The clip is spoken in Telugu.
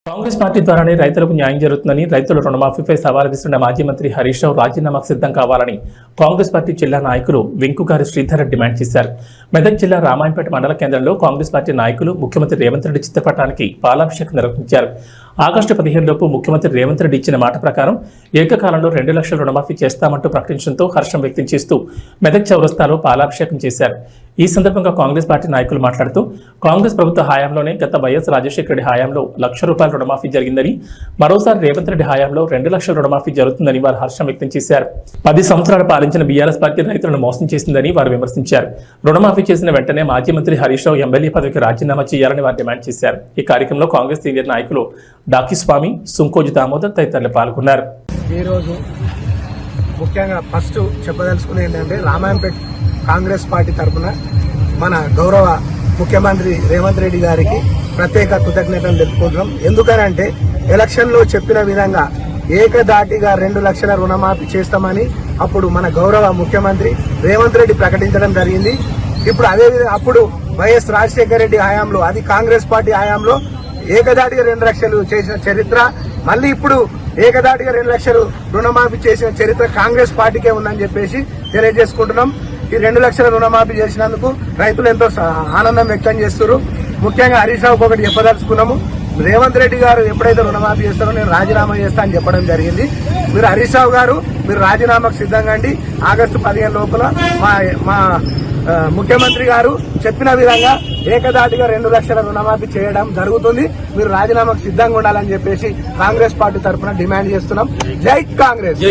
కాంగ్రెస్ పార్టీ ద్వారానే రైతులకు న్యాయం జరుగుతుందని, రైతుల రుణమాఫీపై సవాల్ విస్తున్న మాజీ మంత్రి హరీష్ రావు రాజీనామాకు సిద్ధం కావాలని కాంగ్రెస్ పార్టీ జిల్లా నాయకులు వెంకుగారి శ్రీధర్ డిమాండ్ చేశారు. మెదక్ జిల్లా రామాయంపేట మండల కేంద్రంలో కాంగ్రెస్ పార్టీ నాయకులు ముఖ్యమంత్రి రేవంత్ రెడ్డి చిత్రపటానికి పాలాభిషేకం నిర్వహించారు. ఆగస్టు 15 లోపు ముఖ్యమంత్రి రేవంత్ రెడ్డి ఇచ్చిన మాట ప్రకారం ఏకకాలంలో 2 లక్షల రుణమాఫీ చేస్తామంటూ ప్రకటించడంతో హర్షం వ్యక్తం చేస్తూ మెదక్ చౌరస్తాలో పాలాభిషేకం చేశారు. ఈ సందర్భంగా కాంగ్రెస్ పార్టీ నాయకులు మాట్లాడుతూ, కాంగ్రెస్ ప్రభుత్వ హయాంలోనే గత వైఎస్ రాజశేఖర రెడ్డి హయాంలో ₹1,00,000 రుణమాఫీ జరిగిందని, మరోసారి రేవంత్ రెడ్డి హయాంలో 2 లక్షల రుణమాఫీ జరుగుతుందని వారు హర్షం వ్యక్తం చేశారు. 10 సంవత్సరాలు పాలించిన బీఆర్ఎస్ పార్టీ రైతులను మోసం చేసిందని వారు విమర్శించారు. రుణమాఫీ చేసిన వెంటనే మాజీ మంత్రి హరీష్ రావు ఎమ్మెల్యే పదవికి రాజీనామా చేయాలని వారు డిమాండ్ చేశారు. ఈ కార్యక్రమంలో కాంగ్రెస్ సీనియర్ నాయకులు డాకిస్వామి, సుంకోజు దామోదర్ తదితరులు పాల్గొన్నారు. ఈరోజు ముఖ్యంగా ఫస్ట్ చెప్పదలుచుకునేది ఏంటంటే, రామాయంపేట కాంగ్రెస్ పార్టీ తరఫున మన గౌరవ ముఖ్యమంత్రి రేవంత్ రెడ్డి గారికి ప్రత్యేక కృతజ్ఞతలు తెలుపుకుంటున్నాం. ఎందుకనంటే ఎలక్షన్లో చెప్పిన విధంగా ఏకదాటిగా 2 లక్షల రుణమాఫీ చేస్తామని అప్పుడు మన గౌరవ ముఖ్యమంత్రి రేవంత్ రెడ్డి ప్రకటించడం జరిగింది. ఇప్పుడు అదేవిధంగా అప్పుడు వైఎస్ రాజశేఖర రెడ్డి హయాంలో, అది కాంగ్రెస్ పార్టీ హయాంలో ఏకదాటిగా 2 లక్షలు చేసిన చరిత్ర, మళ్ళీ ఇప్పుడు ఏకదాటిగా 2 లక్షలు రుణమాఫీ చేసిన చరిత్ర కాంగ్రెస్ పార్టీకే ఉందని చెప్పేసి తెలియజేసుకుంటున్నాం. ఈ 2 లక్షల రుణమాఫీ చేసినందుకు రైతులు ఎంతో ఆనందం వ్యక్తం చేస్తున్నారు. ముఖ్యంగా హరీష్ రావుకి ఒకటి చెప్పదలుచుకున్నాము. రేవంత్ రెడ్డి గారు ఎప్పుడైతే రుణమాఫీ చేస్తారో నేను రాజీనామా చేస్తా అని చెప్పడం జరిగింది. మీరు హరీష్ రావు గారు మీరు రాజీనామాకు సిద్ధంగా అండి. ఆగస్టు 15 లోపల మా ముఖ్యమంత్రి గారు చెప్పిన విధంగా ఏకదాటిగా 2 లక్షల రుణమాఫీ చేయడం జరుగుతుంది. మీరు రాజీనామాకు సిద్ధంగా ఉండాలని చెప్పేసి కాంగ్రెస్ పార్టీ తరఫున డిమాండ్ చేస్తున్నాం. జై కాంగ్రెస్.